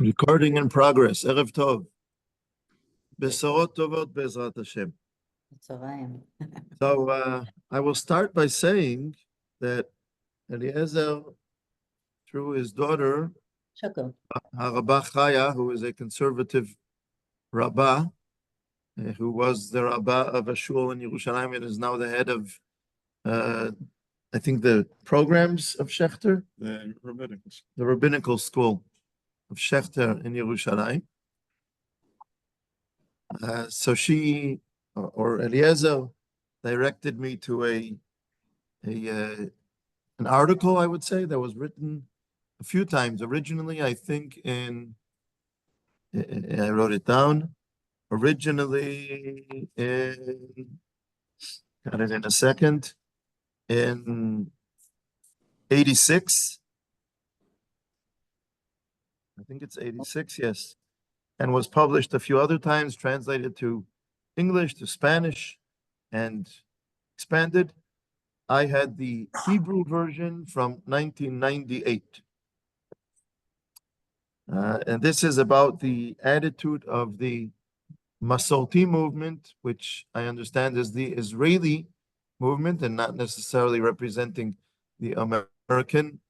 Recording in progress. Erev Tov. Besorot Tovot Be'ezrat Hashem. So I will start by saying that Eliezer, through his daughter, Rabbah Chaya, who is a conservative rabbah, who was the rabbah of a shul in Yerushalayim and is now the head of, I think, the programs of Shechter, the rabbinical school of Shechter in Yerushalayim. So she, or Eliezer, directed me to an article, I would say, that was written a few times. Originally, I think I wrote it down. Originally got it in a second, in 86. I think it's 86, yes. And was published a few other times, translated to English, to Spanish, and expanded. I had the Hebrew version from 1998. And this is about the attitude of the Masorti movement, which I understand is the Israeli movement and not necessarily representing the American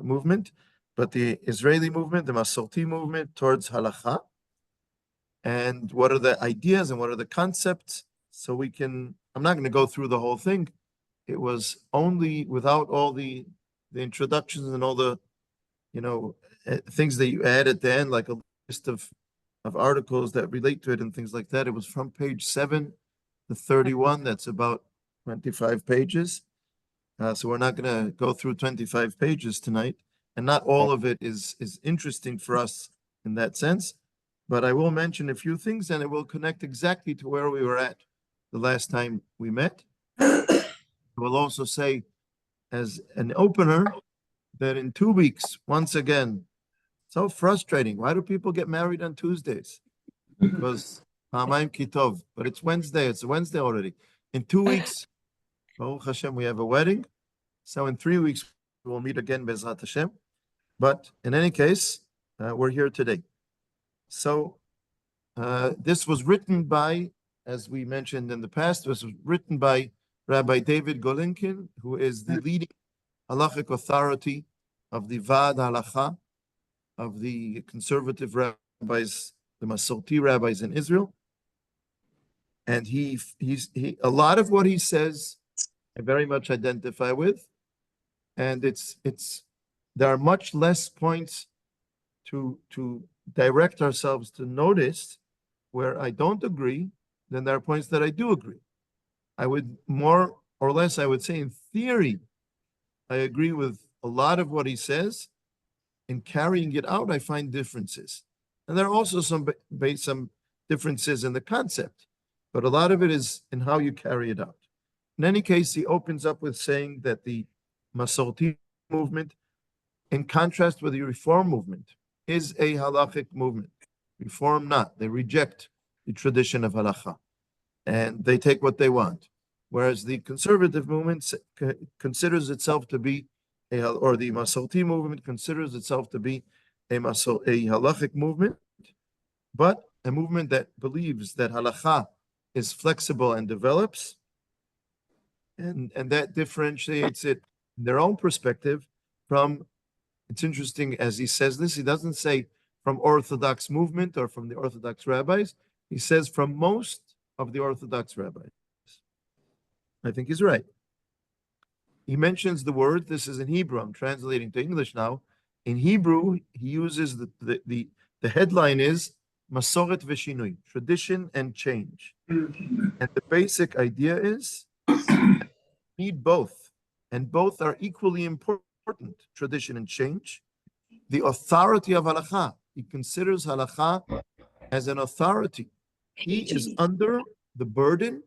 movement, but the Israeli movement, the Masorti movement towards halakha. And what are the ideas and what are the concepts? So we can, I'm not going to go through the whole thing. It was only without all the introductions and all the, things that you add at the end, like a list of articles that relate to it and things like that. It was from page 7 to 31. That's about 25 pages. So we're not going to go through 25 pages tonight. And not all of it is interesting for us in that sense. But I will mention a few things, and it will connect exactly to where we were at the last time we met. I will also say, as an opener, that in 2 weeks, once again, so frustrating. Why do people get married on Tuesdays? Because Ha'amayim Kitov, but it's Wednesday. It's Wednesday already. In 2 weeks, Baruch Hashem, we have a wedding. So in 3 weeks, we will meet again, Be'ezrat Hashem. But in any case, we're here today. So this was written by, as we mentioned in the past, this was written by Rabbi David Golinkin, who is the leading halachic authority of the Vaad Halacha, of the conservative rabbis, the Masorti rabbis in Israel. And he a lot of what he says, I very much identify with. And there are much less points to direct ourselves to notice where I don't agree than there are points that I do agree. I would more or less, I would say in theory, I agree with a lot of what he says. In carrying it out, I find differences. And there are also some differences in the concept, but a lot of it is in how you carry it out. In any case, he opens up with saying that the Masorti movement, in contrast with the Reform movement, is a halachic movement. Reform not. They reject the tradition of halacha, and they take what they want. Whereas the conservative movement considers itself to be, or the Masorti movement considers itself to be a halachic movement, but a movement that believes that halacha is flexible and develops, and that differentiates it in their own perspective from, it's interesting, as he says this, he doesn't say from Orthodox movement or from the Orthodox rabbis. He says from most of the Orthodox rabbis. I think he's right. He mentions the word, this is in Hebrew, I'm translating to English now. In Hebrew, he uses the headline is Masoret v'shinui, tradition and change. And the basic idea is need both, and both are equally important, tradition and change. The authority of halakha, he considers halakha as an authority. He is under the burden,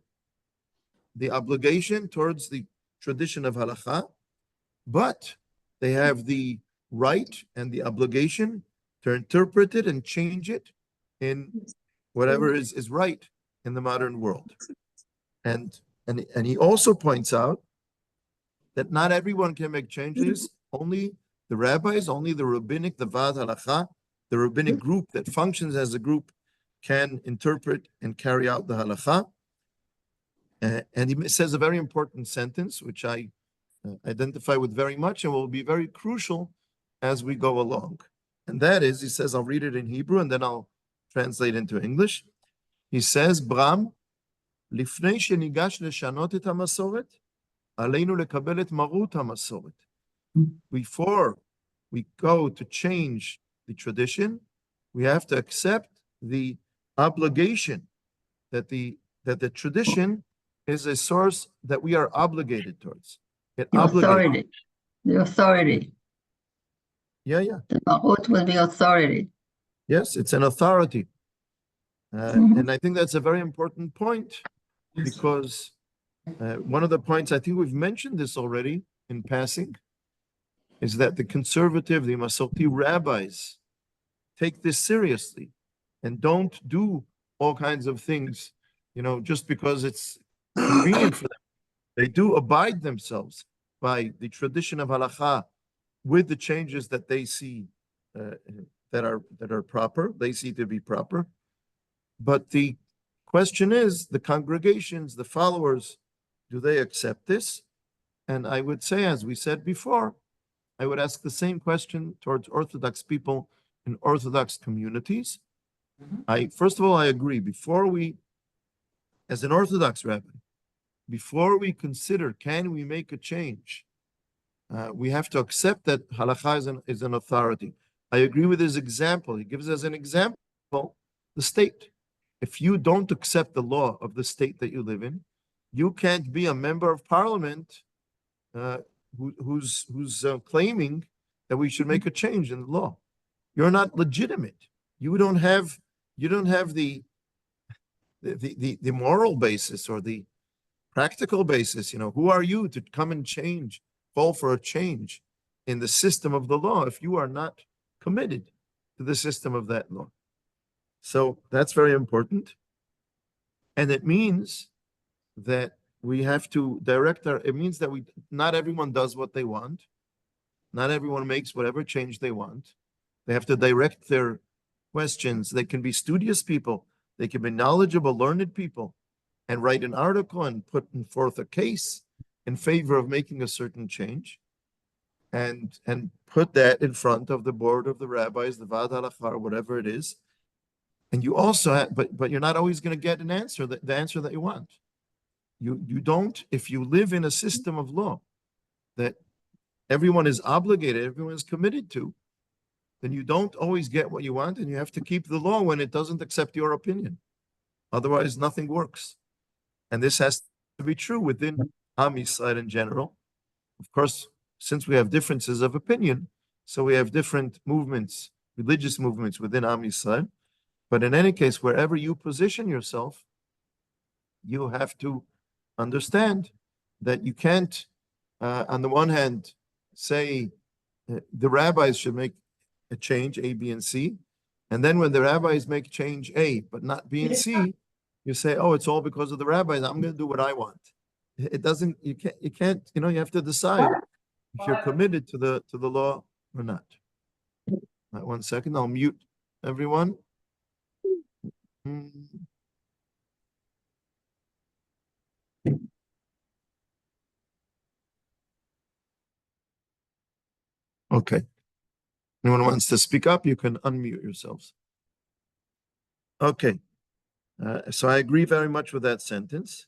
the obligation towards the tradition of halakha, but they have the right and the obligation to interpret it and change it in whatever is right in the modern world. And he also points out that not everyone can make changes, only the rabbis, only the rabbinic, the Vaad Halacha, the rabbinic group that functions as a group can interpret and carry out the halakha. And he says a very important sentence, which I identify with very much and will be very crucial as we go along. And that is, he says, I'll read it in Hebrew and then I'll translate into English. He says, Bram, לפני שניגש לשנות את המסורת, עלינו לקבל את מרות המסורת. Before we go to change the tradition, we have to accept the obligation that the tradition is a source that we are obligated towards. The authority. The authority. Yeah, yeah. The marut will be authority. Yes, it's an authority. And I think that's a very important point because one of the points, I think we've mentioned this already in passing, is that the conservative, the Masorti rabbis take this seriously and don't do all kinds of things, just because it's convenient for them. They do abide themselves by the tradition of halakha with the changes that they see that are proper, they see to be proper. But the question is, the congregations, the followers, do they accept this? And I would say, as we said before, I would ask the same question towards Orthodox people in Orthodox communities. First of all, I agree. Before we, as an Orthodox rabbi, before we consider, can we make a change? We have to accept that halakha is an authority. I agree with his example. He gives as an example the state. If you don't accept the law of the state that you live in, you can't be a member of parliament who's claiming that we should make a change in the law. You're not legitimate. You don't have the moral basis or the practical basis. Who are you to come and call for a change in the system of the law if you are not committed to the system of that law? So that's very important. And it means that we have to it means that not everyone does what they want. Not everyone makes whatever change they want. They have to direct their questions. They can be studious people. They can be knowledgeable, learned people, and write an article and put forth a case in favor of making a certain change, and put that in front of the board of the rabbis, the Vad Halakha, or whatever it is. And you also have, but you're not always going to get an answer, the answer that you want. You don't, if you live in a system of law that everyone is obligated, everyone is committed to, then you don't always get what you want, and you have to keep the law when it doesn't accept your opinion. Otherwise, nothing works. And this has to be true within Am Yisrael in general. Of course, since we have differences of opinion, so we have different movements, religious movements within Am Yisrael. But in any case, wherever you position yourself, you have to understand that you can't, on the one hand, say the rabbis should make a change, A, B, and C. And then when the rabbis make change A, but not B and C, you say, oh, it's all because of the rabbis. I'm going to do what I want. It doesn't, you can't, you have to decide if you're committed to the law or not. Right, 1 second, I'll mute everyone. Okay. Anyone wants to speak up, you can unmute yourselves. Okay. So I agree very much with that sentence.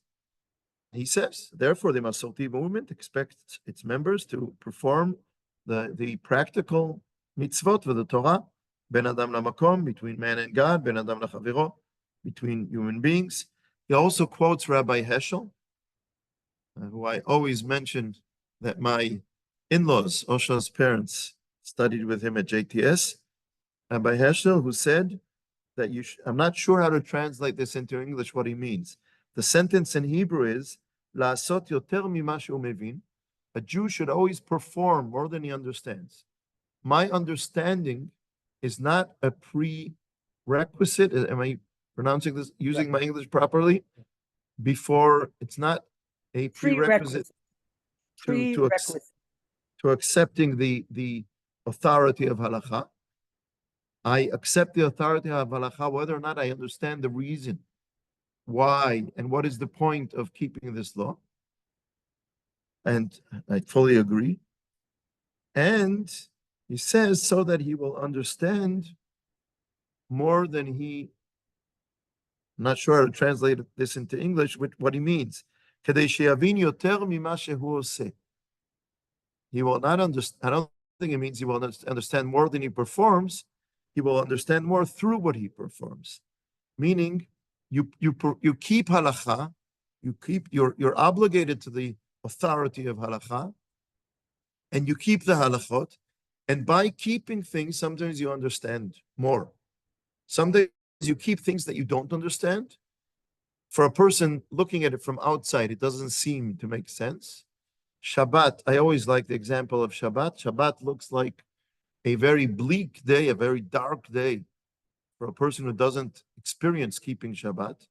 He says, therefore, the Masorti movement expects its members to perform the practical mitzvot with the Torah, ben adam lamakom, between man and God, ben adam lachaviro, between human beings. He also quotes Rabbi Heschel, who I always mentioned that my in-laws, Osha's parents, studied with him at JTS. Rabbi Heschel, who said that I'm not sure how to translate this into English, what he means. The sentence in Hebrew is, La'asot yoter mima she'u mevin. A Jew should always perform more than he understands. My understanding is not a prerequisite. Am I pronouncing this, using my English properly? It's not a prerequisite to accepting the authority of halakha. I accept the authority of halacha, whether or not I understand the reason why and what is the point of keeping this law. And I fully agree. And he says so that he will understand more than he, I'm not sure how to translate this into English, what he means. He will not understand, I don't think it means he will understand more than he performs. He will understand more through what he performs. Meaning, you keep halacha, you're obligated to the authority of halacha, and you keep the halachot, and by keeping things, sometimes you understand more. Sometimes you keep things that you don't understand. For a person looking at it from outside, it doesn't seem to make sense. Shabbat, I always like the example of Shabbat. Shabbat looks like a very bleak day, a very dark day for a person who doesn't experience keeping Shabbat.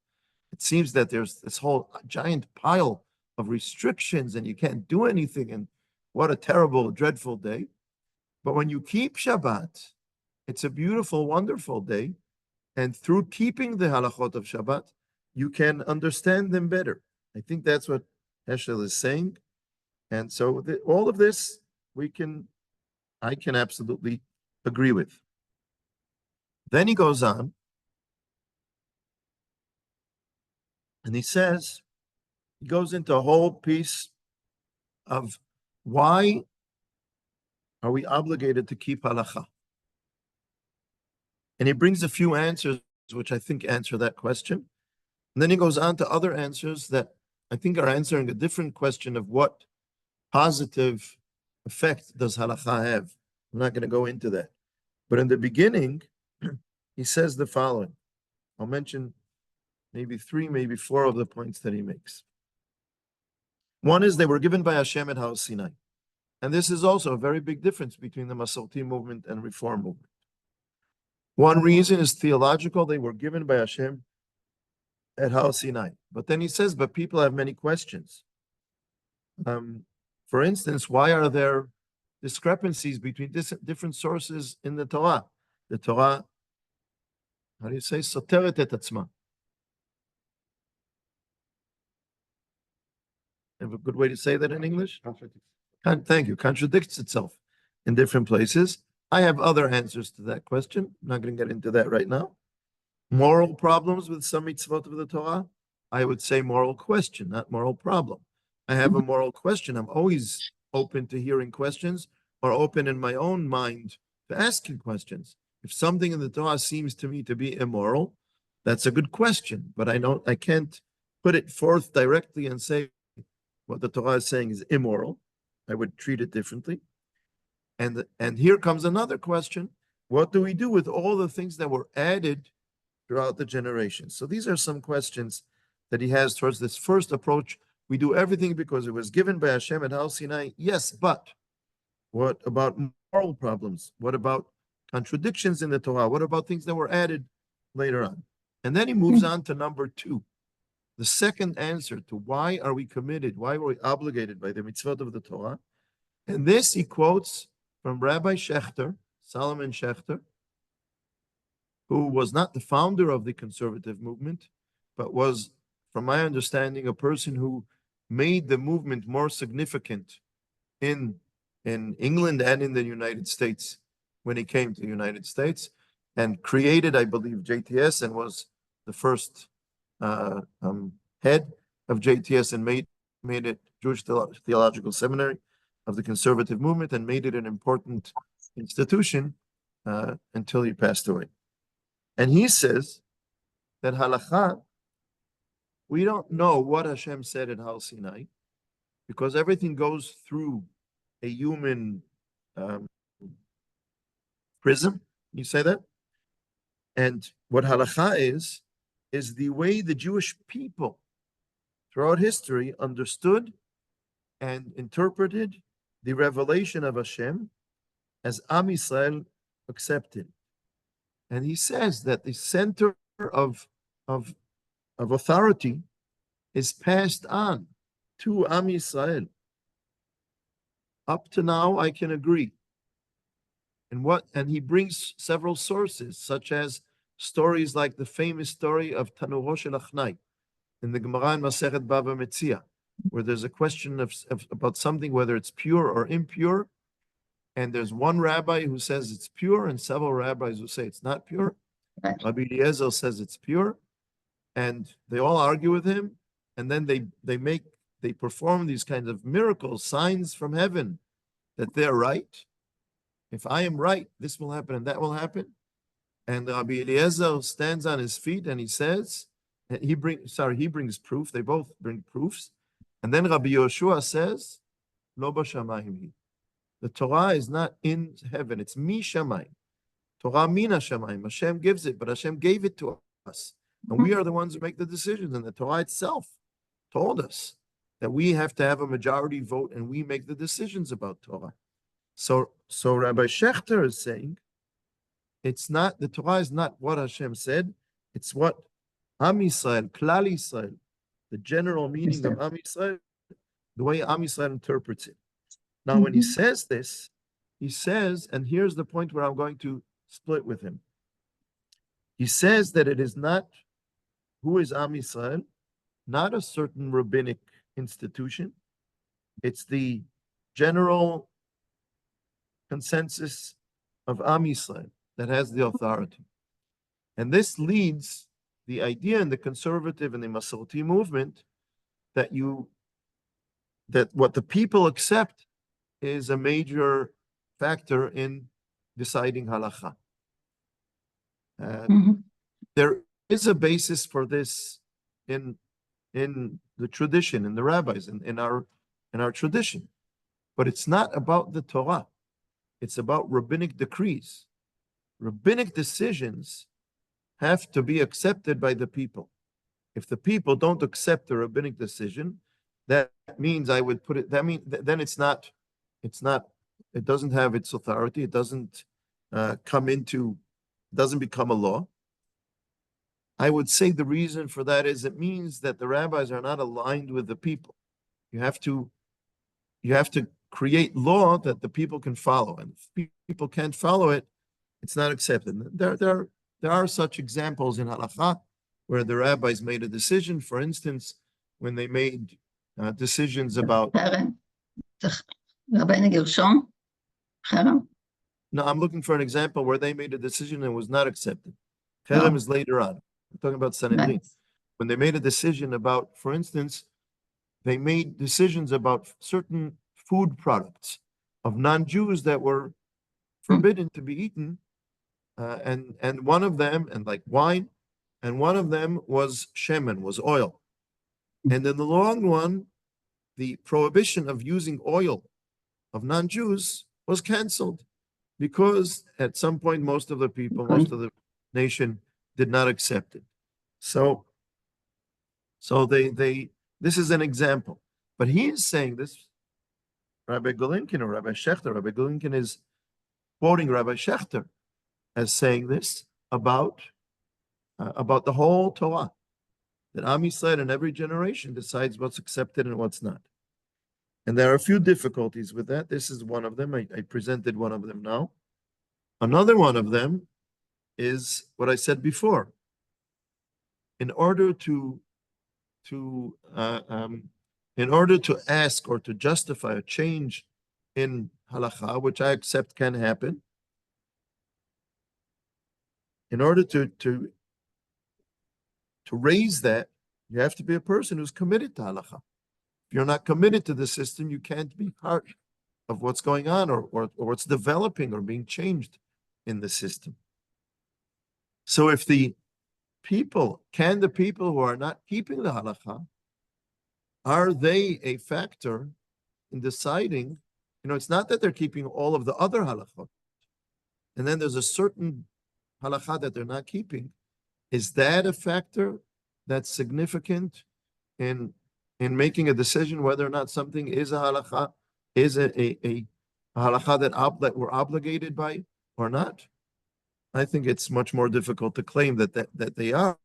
It seems that there's this whole giant pile of restrictions and you can't do anything. And what a terrible, dreadful day. But when you keep Shabbat, it's a beautiful, wonderful day. And through keeping the halachot of Shabbat, you can understand them better. I think that's what Heschel is saying. And so all of this I can absolutely agree with. Then he goes on and he goes into a whole piece of why are we obligated to keep halacha? And he brings a few answers which I think answer that question. And then he goes on to other answers that I think are answering a different question of what positive effect does halacha have. I'm not going to go into that. But in the beginning, he says the following. I'll mention maybe 3, maybe 4 of the points that he makes. One is they were given by Hashem at Har Sinai. And this is also a very big difference between the Masorti movement and Reform movement. One reason is theological. They were given by Hashem at Har Sinai. But then he says, but people have many questions. For instance, why are there discrepancies between different sources in the Torah? The Torah, how do you say, soteret et atzma. Have a good way to say that in English? Thank you. Contradicts itself in different places. I have other answers to that question. I'm not going to get into that right now. Moral problems with some mitzvot of the Torah? I would say moral question, not moral problem. I have a moral question. I'm always open to hearing questions or open in my own mind to asking questions. If something in the Torah seems to me to be immoral, that's a good question, but I can't put it forth directly and say what the Torah is saying is immoral. I would treat it differently. And here comes another question. What do we do with all the things that were added throughout the generations? So these are some questions that he has towards this first approach. We do everything because it was given by Hashem at Har Sinai. Yes, but what about moral problems? What about contradictions in the Torah? What about things that were added later on? And then he moves on to number 2. The second answer to why are we committed, why were we obligated by the mitzvot of the Torah? And this he quotes from Rabbi Schechter, Solomon Schechter, who was not the founder of the conservative movement, but was, from my understanding, a person who made the movement more significant in England and in the United States when he came to the United States, and created, I believe, JTS and was the first head of JTS and made it Jewish Theological Seminary of the conservative movement and made it an important institution until he passed away. And he says that halacha, we don't know what Hashem said at Har Sinai because everything goes through a human prism. You say that? And what halacha is the way the Jewish people throughout history understood and interpreted the revelation of Hashem as Am Yisrael accepted. And he says that the center of authority is passed on to Am Yisrael. Up to now, I can agree. And he brings several sources, such as stories like the famous story of Tanuro shel Achnai in the Gemara in Masechet Bava Metzia, where there's a question about something, whether it's pure or impure, and there's one rabbi who says it's pure and several rabbis who say it's not pure. Right. Rabbi Eliezer says it's pure, and they all argue with him, and then they perform these kinds of miracles, signs from heaven, that they're right. If I am right, this will happen and that will happen. And Rabbi Eliezer stands on his feet and he says, he brings proof. They both bring proofs. And then Rabbi Yoshua says, Lo b'shamayim hi. The Torah is not in heaven. It's mi shamayim. Torah mina shamayim. Hashem gives it, but Hashem gave it to us. And we are the ones who make the decisions. And the Torah itself told us that we have to have a majority vote and we make the decisions about Torah. So Rabbi Schechter is saying, it's not, the Torah is not what Hashem said, it's what Am Yisrael, Klal Yisrael, the general meaning of Am Yisrael, the way Am Yisrael interprets it. Now, when he says this, he says, and here's the point where I'm going to split with him. He says that it is not, who is Am Yisrael? Not a certain rabbinic institution. It's the general consensus of Am Yisrael that has the authority. And this leads the idea in the conservative and the Masorti movement that what the people accept is a major factor in deciding halakha. There is a basis for this in the tradition, in the rabbis, in our tradition, but it's not about the Torah. It's about rabbinic decrees. Rabbinic decisions have to be accepted by the people. If the people don't accept the rabbinic decision, that means then it doesn't have its authority. It doesn't doesn't become a law. I would say the reason for that is it means that the rabbis are not aligned with the people. You have to create law that the people can follow, and if people can't follow it, it's not accepted. There are such examples in halakha where the rabbis made a decision. For instance, when they made decisions about. No, I'm looking for an example where they made a decision and was not accepted. Cherem is later on. I'm talking about Sanhedrin. Right. When they made a decision about, for instance, they made decisions about certain food products of non-Jews that were forbidden to be eaten, and one of them, and like wine, and one of them was shemen, was oil. And in the long run, the prohibition of using oil of non-Jews was canceled because at some point most of the people, most of the nation did not accept it. So this is an example. But he is saying this, Rabbi Golinkin or Rabbi Schechter. Rabbi Golinkin is quoting Rabbi Schechter as saying this about the whole Torah, that Am Yisrael in every generation decides what's accepted and what's not. And there are a few difficulties with that. This is one of them. I presented one of them now. Another one of them is what I said before. In order to ask or to justify a change in halakha, which I accept can happen, in order to raise that, you have to be a person who's committed to halakha. If you're not committed to the system, you can't be part of what's going on or what's developing or being changed in the system. So if the people who are not keeping the halakha, are they a factor in deciding, it's not that they're keeping all of the other halachot, and then there's a certain halakha that they're not keeping. Is that a factor that's significant in making a decision whether or not something is a halakha, is a halakha that we're obligated by or not? I think it's much more difficult to claim that they are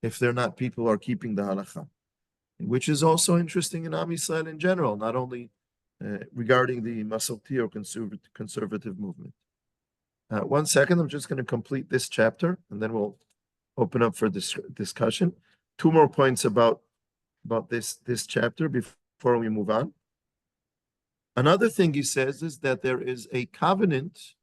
if they're not people who are keeping the halakha, which is also interesting in Am Yisrael in general, not only regarding the Masorti or conservative movement. One second, I'm just going to complete this chapter, and then we'll open up for this discussion. Two more points about this chapter before we move on. Another thing he says is that there is a covenant.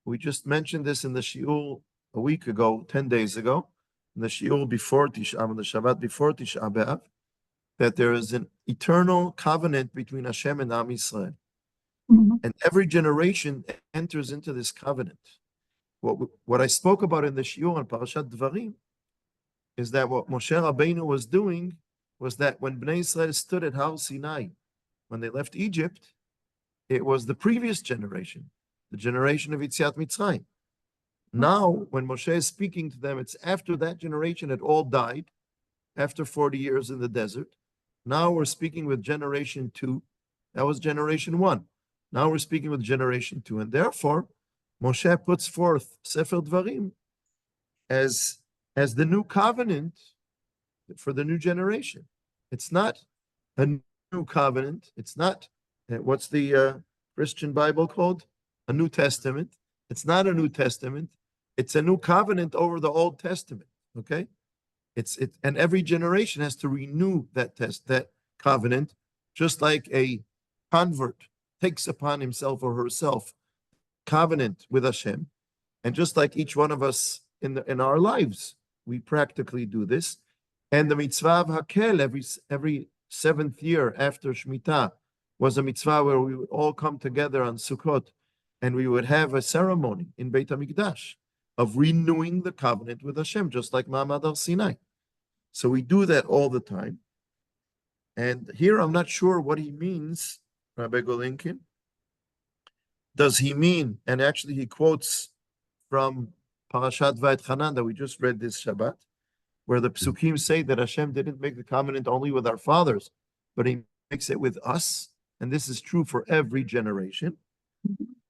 We just mentioned this in the shiur a week ago, 10 days ago, in the shiur before Tisha B'Av, the Shabbat before Tisha B'Av, that there is an eternal covenant between Hashem and Am Yisrael. And every generation enters into this covenant. What I spoke about in the shiur on Parashat Dvarim is that what Moshe Rabbeinu was doing was that when Bnei Israel stood at Har Sinai, when they left Egypt, it was the previous generation, the generation of Yetziat Mitzrayim. Now, when Moshe is speaking to them, it's after that generation had all died, after 40 years in the desert. Now we're speaking with generation 2. That was generation 1. Now we're speaking with generation 2. And therefore, Moshe puts forth Sefer Dvarim as the new covenant for the new generation. It's not a new covenant. It's not, what's the Christian Bible called? A New Testament. It's not a New Testament. It's a new covenant over the Old Testament. Okay? And every generation has to renew that covenant, just like a convert takes upon himself or herself covenant with Hashem. And just like each one of us in our lives, we practically do this. And the mitzvah of Hakel every 7th year after Shemitah was a mitzvah where we would all come together on Sukkot and we would have a ceremony in Beit HaMikdash of renewing the covenant with Hashem, just like Ma'amad Har Sinai. So we do that all the time. And here I'm not sure what he means, Rabbi Golinkin. Does he mean, and actually he quotes from Parashat Va'etchanan that we just read this Shabbat, where the Psukim say that Hashem didn't make the covenant only with our fathers, but he makes it with us. And this is true for every generation.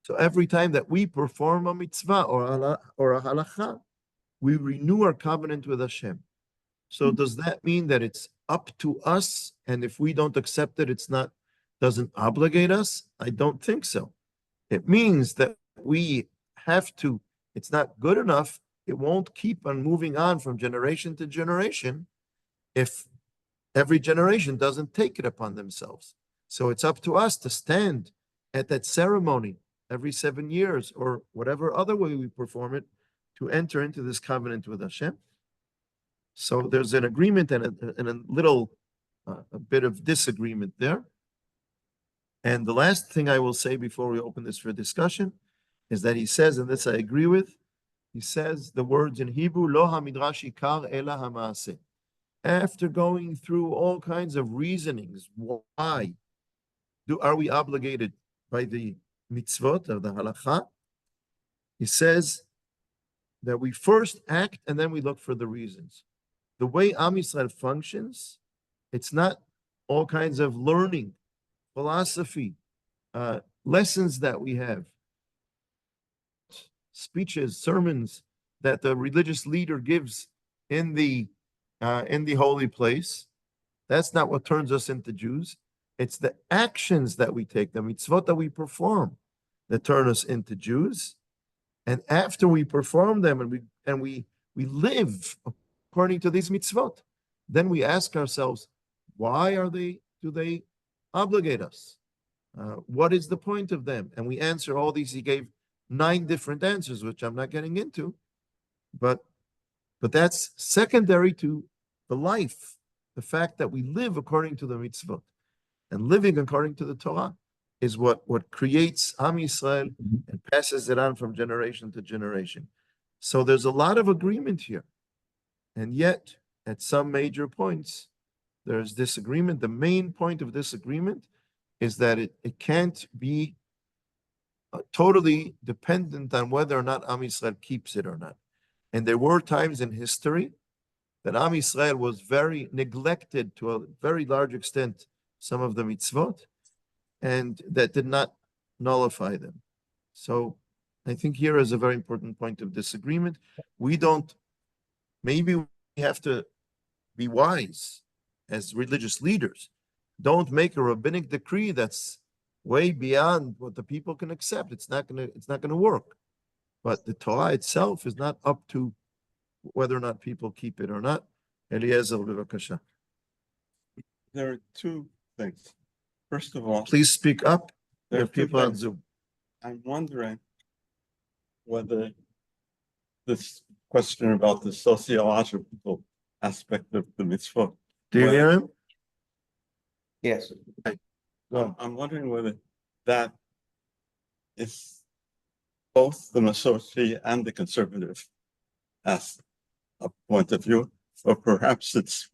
So every time that we perform a mitzvah or a halacha, we renew our covenant with Hashem. So does that mean that it's up to us, and if we don't accept it, doesn't obligate us? I don't think so. It means that we have to, it's not good enough, it won't keep on moving on from generation to generation if every generation doesn't take it upon themselves. So it's up to us to stand at that ceremony every 7 years or whatever other way we perform it to enter into this covenant with Hashem. So there's an agreement and a little a bit of disagreement there. And the last thing I will say before we open this for discussion is that he says, and this I agree with, he says the words in Hebrew, Lo ha-midrash ikar ela ha-maaseh. After going through all kinds of reasonings, why are we obligated by the mitzvot of the halakha? He says that we first act and then we look for the reasons. The way Am Yisrael functions, it's not all kinds of learning, philosophy, lessons that we have, speeches, sermons that the religious leader gives in the holy place. That's not what turns us into Jews. It's the actions that we take, the mitzvot that we perform, that turn us into Jews. And after we perform them and we live according to these mitzvot, then we ask ourselves, why do they obligate us? What is the point of them? And we answer all these. He gave 9 different answers, which I'm not getting into, but that's secondary to the life, the fact that we live according to the mitzvot. And living according to the Torah is what creates Am Yisrael and passes it on from generation to generation. So there's a lot of agreement here. And yet, at some major points, there's disagreement. The main point of disagreement is that it can't be totally dependent on whether or not Am Yisrael keeps it or not. And there were times in history that Am Yisrael was very neglected to a very large extent, some of the mitzvot, and that did not nullify them. So I think here is a very important point of disagreement. Maybe we have to be wise as religious leaders. Don't make a rabbinic decree that's way beyond what the people can accept. It's not gonna work. but the Torah itself is not up to whether or not people keep it or not. Eliezer, bevakasha. There are two things. First of all, Please speak up. We there are have two people on things. Zoom. I'm wondering whether this question about the sociological aspect of the mitzvah. Do you hear him? Yes. I'm wondering whether that is both the Masorti and the conservative as a point of view, or perhaps it's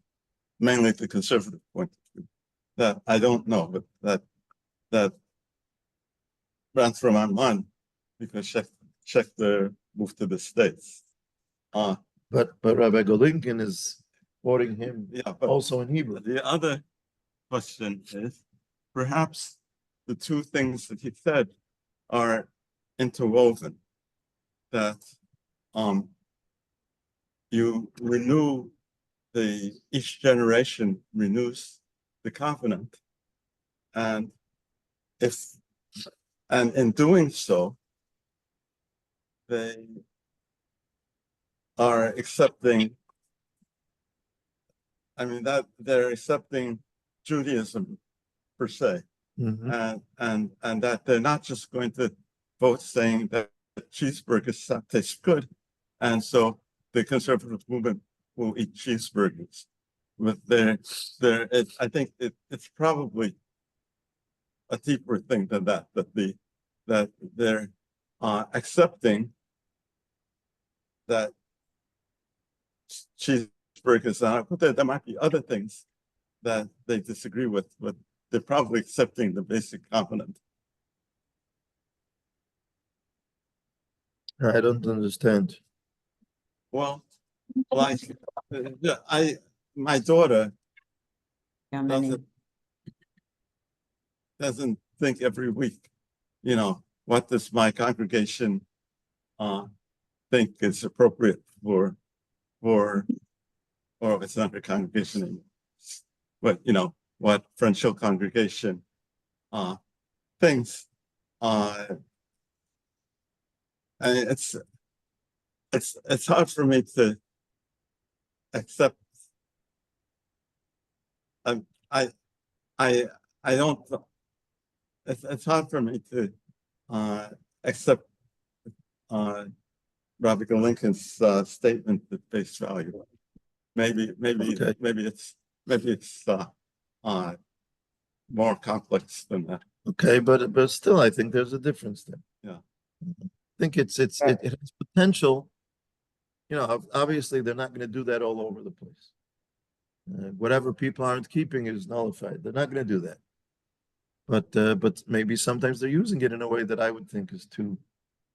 mainly the conservative point of view. That I don't know, but that ran through my mind because check the move to the States. But Rabbi Golinkin is quoting him Yeah, but also in Hebrew. the other question is perhaps the two things that he said are interwoven. That you renew each generation renews the covenant, and in doing so, they are accepting. I mean that they're accepting Judaism per se, Mhm. and that they're not just going to vote saying that cheeseburgers taste good, and so the conservative movement will eat cheeseburgers. But I think it's probably a deeper thing than that. That they're accepting that cheeseburgers are. But there might be other things that they disagree with, but they're probably accepting the basic covenant. I don't understand. Well, like my daughter How many? doesn't think every week, what does my congregation think is appropriate for or it's not a congregation anymore. But what French Hill congregation thinks. And it's hard for me to accept. I don't. It's hard for me to accept Robert Lincoln's statement at face value. Maybe it's more complex than that. Okay, but still, I think there's a difference there. Yeah. I think it has potential. Obviously they're not going to do that all over the place. Whatever people aren't keeping is nullified. They're not going to do that. But maybe sometimes they're using it in a way that I would think is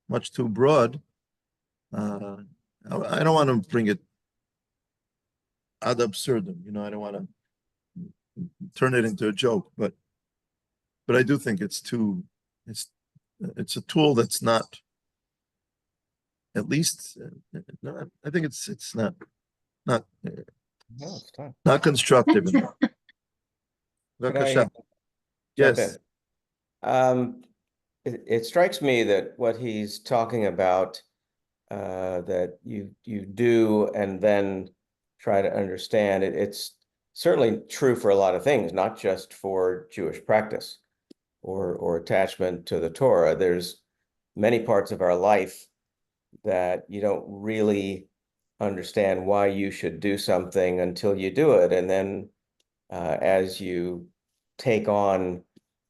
much too broad. I don't want to bring it ad absurdum. I don't want to turn it into a joke, but I do think it's a tool that's not, at least I think it's not No, it's time. not constructive enough. Could Bevakasha. I jump Yes. in? It strikes me that what he's talking about, that you do and then try to understand it, it's certainly true for a lot of things, not just for Jewish practice or attachment to the Torah. There's many parts of our life that you don't really understand why you should do something until you do it. And then as you take on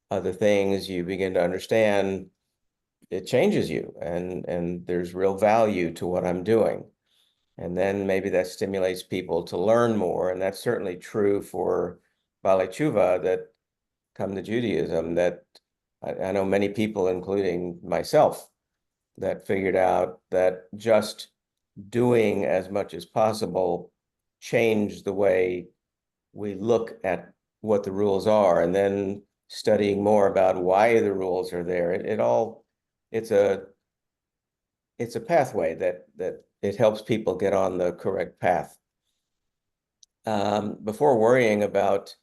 other things, you begin to understand it changes you, and there's real value to what I'm doing. And then maybe that stimulates people to learn more. And that's certainly true for Baalei Tshuva that come to Judaism, that I know many people, including myself, that figured out that just doing as much as possible changed the way we look at what the rules are, and then studying more about why the rules are there. It's a pathway that it helps people get on the correct path. Before worrying about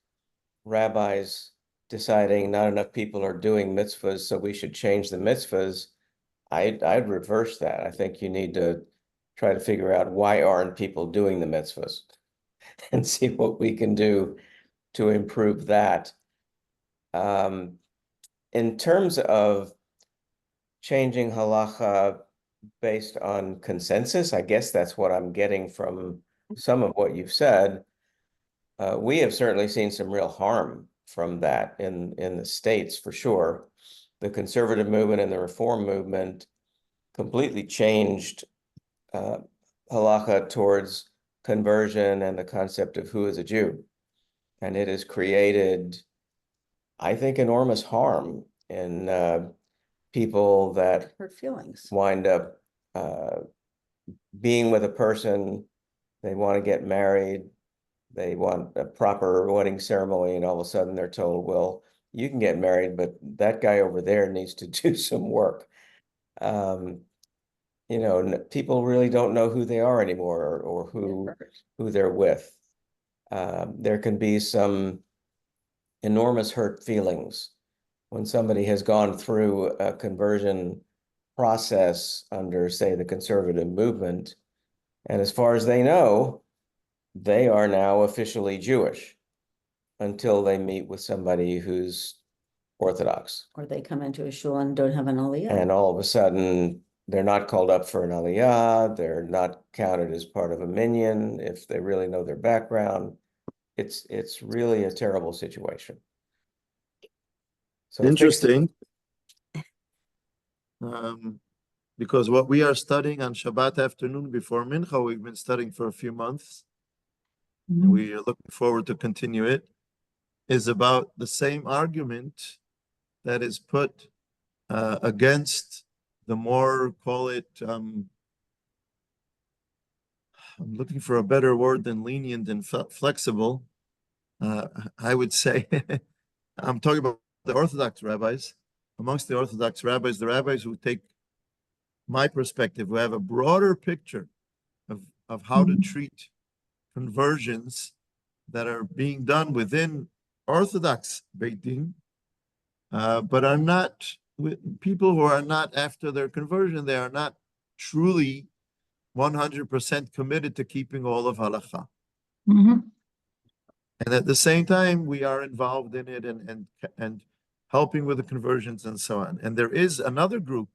rabbis deciding not enough people are doing mitzvahs, so we should change the mitzvahs, I'd reverse that. I think you need to try to figure out why aren't people doing the mitzvahs and see what we can do to improve that. In terms of changing halacha based on consensus, I guess that's what I'm getting from some of what you've said. We have certainly seen some real harm from that in the States for sure. The conservative movement and the reform movement completely changed halacha towards conversion and the concept of who is a Jew. And it has created, I think, enormous harm in people that Hurt feelings. wind up being with a person, they want to get married, they want a proper wedding ceremony, and all of a sudden they're told, well, you can get married, but that guy over there needs to do some work. You know, people really don't know who they are anymore or who they're with. There can be some enormous hurt feelings when somebody has gone through a conversion process under, say, the conservative movement, and as far as they know, they are now officially Jewish until they meet with somebody who's Orthodox. Or they come into a shul and don't have an aliyah. And all of a sudden, they're not called up for an aliyah. They're not counted as part of a minyan if they really know their background. It's really a terrible situation. So Interesting. Because what we are studying on Shabbat afternoon before Mincha, we've been studying for a few months, and we are looking forward to continue it, is about the same argument that is put against the more, call it, I'm looking for a better word than lenient and flexible. I would say, I'm talking about the Orthodox rabbis. Amongst the Orthodox rabbis, the rabbis who take my perspective, who have a broader picture of how to treat conversions that are being done within Orthodox Beit Din, but are not people who are not after their conversion, they are not truly 100% committed to keeping all of halacha. And at the same time, we are involved in it and helping with the conversions and so on. And there is another group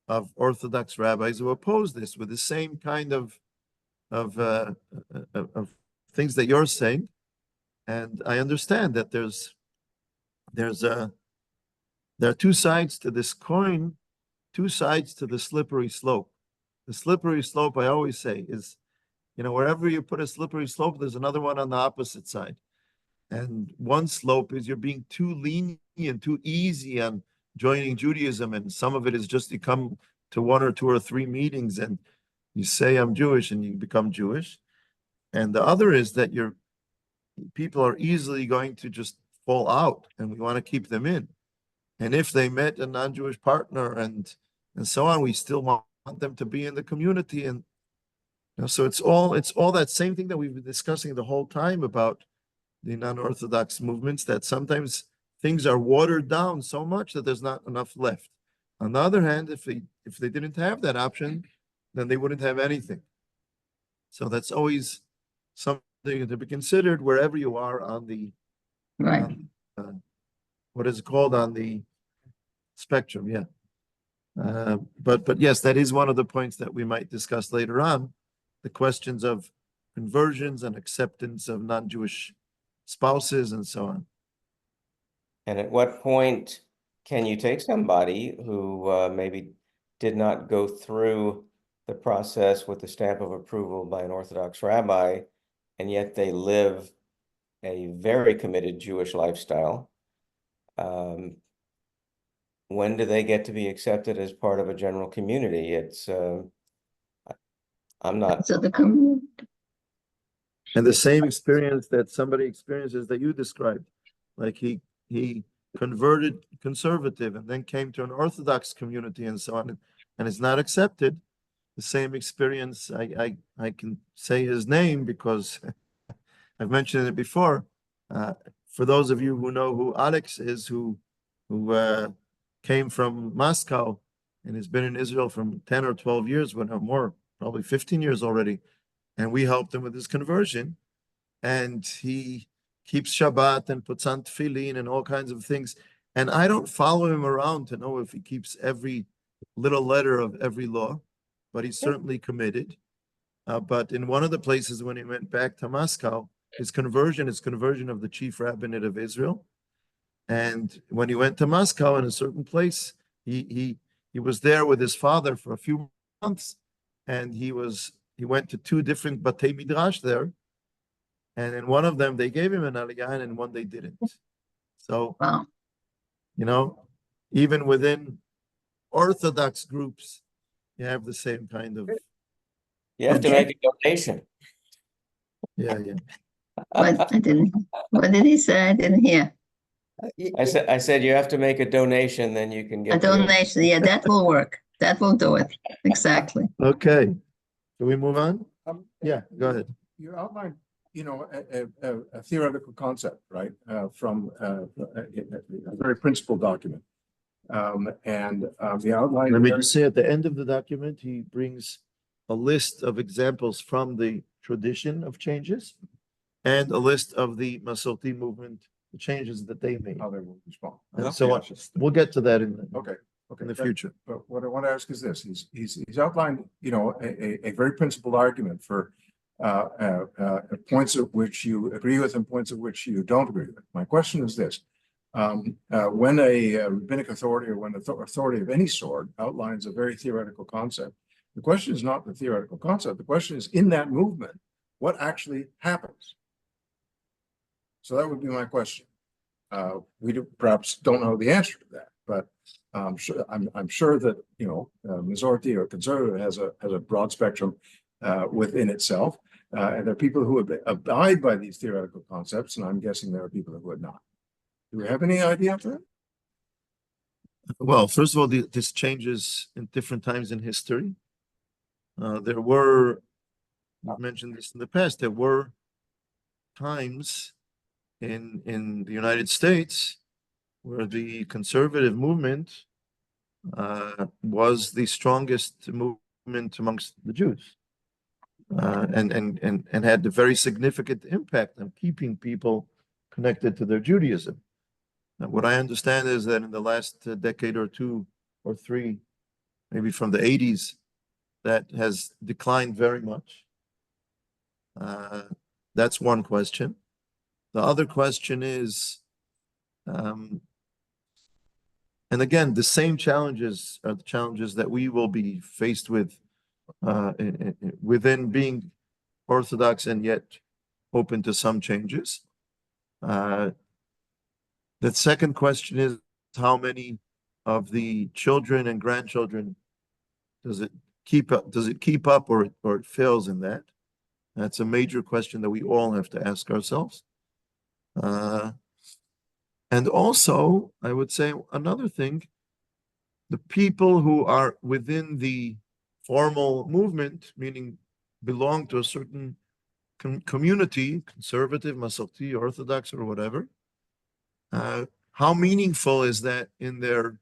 of Orthodox rabbis who oppose this with the same kind of things that you're saying. And I understand that there are two sides to this coin, two sides to the slippery slope. The slippery slope, I always say, is, wherever you put a slippery slope, there's another one on the opposite side. And one slope is you're being too lenient, too easy on joining Judaism, and some of it is just you come to one or two or three meetings and you say I'm Jewish and you become Jewish. And the other is that people are easily going to just fall out, and we want to keep them in. And if they met a non-Jewish partner and so on, we still want them to be in the community. And so it's all that same thing that we've been discussing the whole time about the non-Orthodox movements, that sometimes things are watered down so much that there's not enough left. On the other hand, if they didn't have that option, then they wouldn't have anything. So that's always something to be considered wherever you are on the Right. what is it called, on the spectrum, yeah. But yes, that is one of the points that we might discuss later on, the questions of conversions and acceptance of non-Jewish spouses and so on. And at what point can you take somebody who maybe did not go through the process with the stamp of approval by an Orthodox rabbi, and yet they live a very committed Jewish lifestyle? When do they get to be accepted as part of a general community? I'm not. So the community. And the same experience that somebody experiences that you described, like he converted conservative and then came to an Orthodox community and so on, and is not accepted. The same experience, I can say his name because I've mentioned it before. For those of you who know who Alex is, who came from Moscow and he's been in Israel from 10 or 12 years, when or more, probably 15 years already. And we helped him with his conversion. And he keeps Shabbat and puts on tefillin and all kinds of things. And I don't follow him around to know if he keeps every little letter of every law, but he's certainly committed. But in one of the places when he went back to Moscow, his conversion of the chief rabbinate of Israel. And when he went to Moscow in a certain place, he was there with his father for a few months, and he went to two different Batei Midrash there, and in one of them they gave him an aliyah, and in one they didn't. So, Wow. you know, even within Orthodox groups, you have the same kind of, You have to Okay. make a donation. yeah. What did he say? I didn't hear. I said you have to make a donation, then you can A get the donation, yeah, that will work. That will do it. Exactly. Okay. Can we move on? Yeah, go ahead. You outlined, a theoretical concept, right, from a very principled document. The outline. Let me just say, at the end of the document, he brings a list of examples from the tradition of changes and a list of the Masorti movement, the changes that they made. How they will respond. And so on. We'll get to that in Okay. the future. But what I want to ask is this: he's outlined, a very principled argument for points of which you agree with and points of which you don't agree with. My question is this: when a rabbinic authority or when authority of any sort outlines a very theoretical concept, the question is not the theoretical concept. The question is, in that movement, what actually happens? So that would be my question. We perhaps don't know the answer to that, but I'm sure that Masorti or conservative has a broad spectrum within itself, and there are people who abide by these theoretical concepts, and I'm guessing there are people who would not. Do we have any idea of that? Well, first of all, this changes in different times in history. There were, I've mentioned this in the past, there were times in the United States where the conservative movement was the strongest movement amongst the Jews, and had a very significant impact on keeping people connected to their Judaism. And what I understand is that in the last decade or two or three, maybe from the 80s, that has declined very much. That's one question. The other question is, and again, the same challenges are the challenges that we will be faced with within being Orthodox and yet open to some changes. The second question is, how many of the children and grandchildren does it keep up or it fails in that? That's a major question that we all have to ask ourselves. And also, I would say another thing, the people who are within the formal movement, meaning belong to a certain community, conservative, Masorti, Orthodox, or whatever, how meaningful is that in their,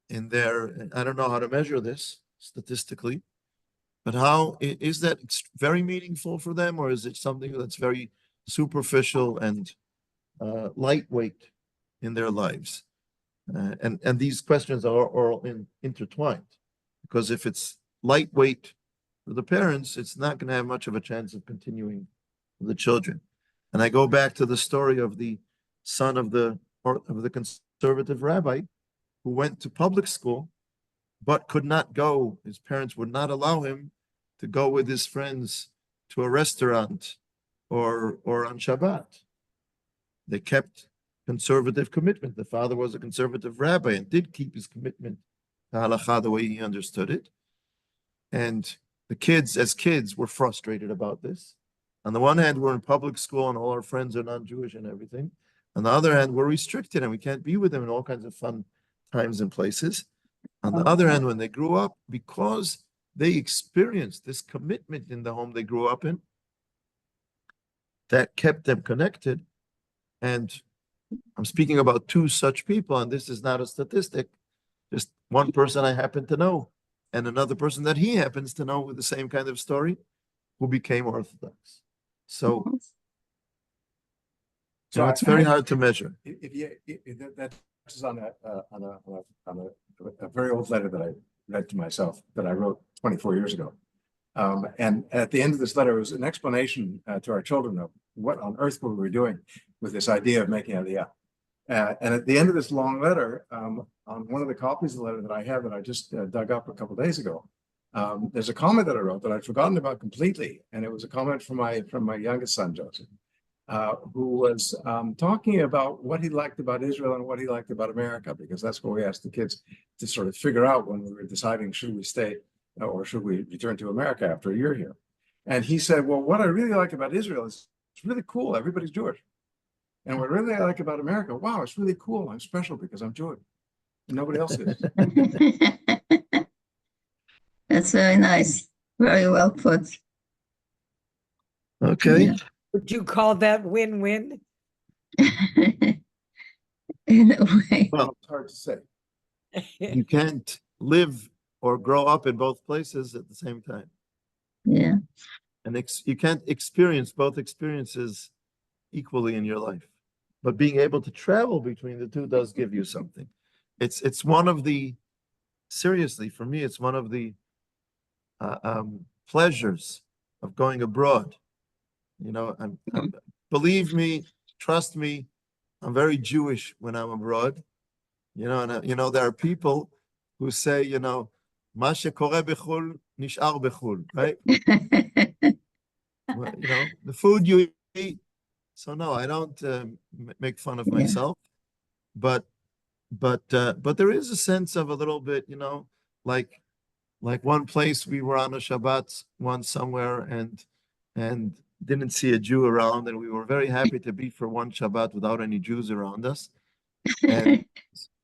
I don't know how to measure this statistically, but how is that very meaningful for them, or is it something that's very superficial and lightweight in their lives? And these questions are all intertwined, because if it's lightweight for the parents, it's not going to have much of a chance of continuing for the children. And I go back to the story of the son of the conservative rabbi who went to public school but could not go. His parents would not allow him to go with his friends to a restaurant or on Shabbat. They kept conservative commitment. The father was a conservative rabbi and did keep his commitment to halakha the way he understood it. And the kids, as kids, were frustrated about this. On the one hand, we're in public school and all our friends are non-Jewish and everything. On the other hand, we're restricted and we can't be with them in all kinds of fun times and places. On the other hand, when they grew up, because they experienced this commitment in the home they grew up in, that kept them connected. And I'm speaking about two such people, and this is not a statistic, just one person I happen to know and another person that he happens to know with the same kind of story who became Orthodox. So it's very hard to measure. That's on a very old letter that I read to myself that I wrote 24 years ago. And at the end of this letter was an explanation to our children of what on earth we were doing with this idea of making Aliyah. And at the end of this long letter, on one of the copies of the letter that I have that I just dug up a couple of days ago, there's a comment that I wrote that I'd forgotten about completely, and it was a comment from my youngest son Joseph, who was talking about what he liked about Israel and what he liked about America, because that's what we asked the kids to sort of figure out when we were deciding should we stay or should we return to America after a year here. And he said, well, what I really like about Israel is it's really cool. Everybody's Jewish. And what really I like about America, wow, it's really cool. I'm special because I'm Jewish. And nobody else is. That's very nice. Very well put. Okay. Yeah. Would you call that win-win? In a way. Well, It's hard to say. you can't live or grow up in both places at the same time. Yeah. And you can't experience both experiences equally in your life. But being able to travel between the two does give you something. It's one of the, seriously, for me, it's one of the pleasures of going abroad. You know, believe me, trust me, I'm very Jewish when I'm abroad. You know, and you know, there are people who say, you know, Ma shekoreh b'chul nish'ar b'chul, right? Well, you know, the food you eat. So no, I don't make fun of myself, but there is a sense of a little bit, you know, like one place we were on a Shabbat once somewhere and didn't see a Jew around, and we were very happy to be for one Shabbat without any Jews around us,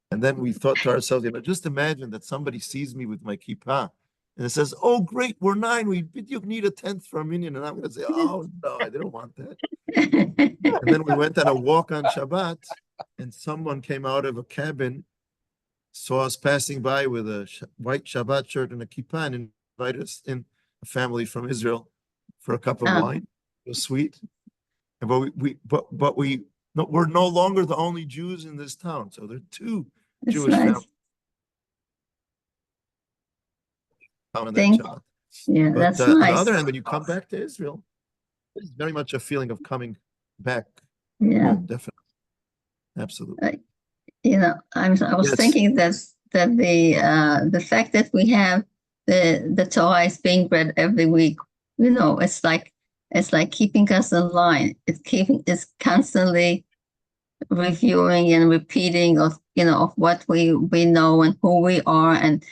and then we thought to ourselves, you know, just imagine that somebody sees me with my kippah and it says, "Oh, great, we're 9. We need a 10th for a minyan," and I'm going to say, "Oh no, I didn't want that." And then we went on a walk on Shabbat, and someone came out of a cabin, saw us passing by with a white Shabbat shirt and a kippah, and invited us in, a family from Israel, for a cup of wine. It was sweet. But we're no longer the only Jews in this town. So there are 2 That's Jewish nice. families on that Thank- Shabbat. Yeah, But that's on the nice. other hand, when you come back to Israel, it's very much a feeling of coming back Yeah. home, definitely. Absolutely. You know, I was Yes. thinking that the fact that we have the Torah is being read every week, you know, it's like keeping us in line. It's constantly reviewing and repeating of, you know, of what we know and who we are, and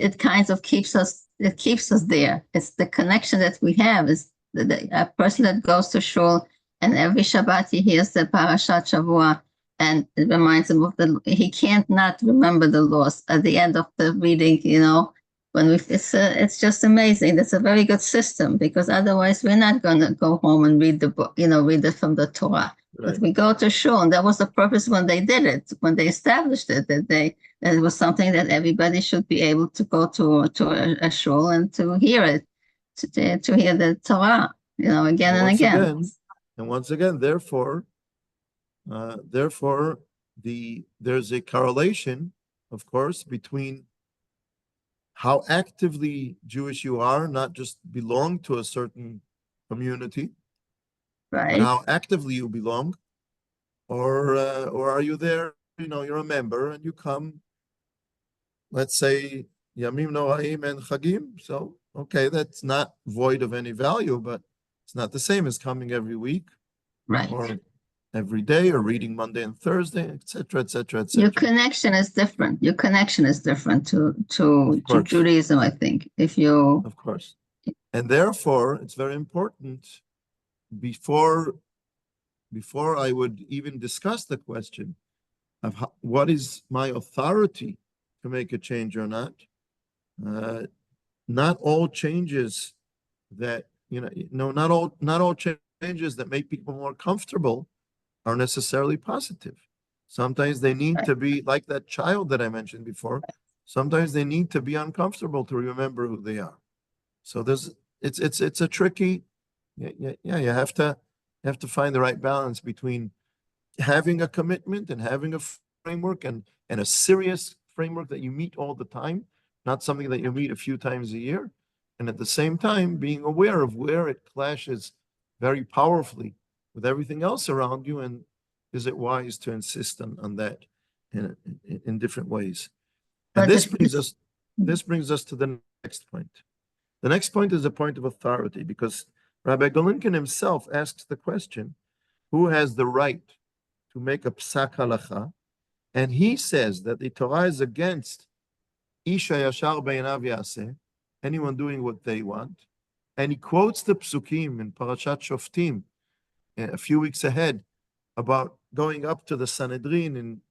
it kind of keeps us there. It's the connection that we have. Is a person that goes to shul and every Shabbat he hears the Parashat Shavua, and it reminds him of he can't not remember the laws at the end of the reading, you know. It's just amazing. That's a very good system, because otherwise we're not going to go home and read the book, you know, read it from the Torah. Right. But we go to shul, and that was the purpose when they did it, when they established it, that it was something that everybody should be able to go to a shul and to hear it, to hear the Torah, you know, again and again. And once again, therefore, there's a correlation, of course, between how actively Jewish you are, not just belong to a certain community, but Right. how actively you belong, or are you there? You know, you're a member and you come. Let's say Yamim Noaim and Chagim. So okay, that's not void of any value, but it's not the same as coming every week, Right. or every day, or reading Monday and Thursday, etc., etc., Your etc. connection is different. Your connection is different to course. Judaism, I think. If you Of course. And therefore, it's very important, before I would even discuss the question of what is my authority to make a change or not, not all changes that, not all changes that make people more comfortable are necessarily positive. Sometimes they need to be like that child that I mentioned before. Sometimes they need to be uncomfortable to remember who they are. So it's a tricky, yeah, you have to find the right balance between having a commitment and having a framework and a serious framework that you meet all the time, not something that you meet a few times a year. And at the same time, being aware of where it clashes very powerfully with everything else around you. And is it wise to insist on that in different ways? And But this if brings us to the next point. The next point is a point of authority, because Rabbi Golinkin himself asks the question, who has the right to make a psak halacha? And he says that the Torah is against Isha Yashar Be'enav Yaseh, anyone doing what they want. And he quotes the psukim in Parashat Shoftim a few weeks ahead about going up to the Sanhedrin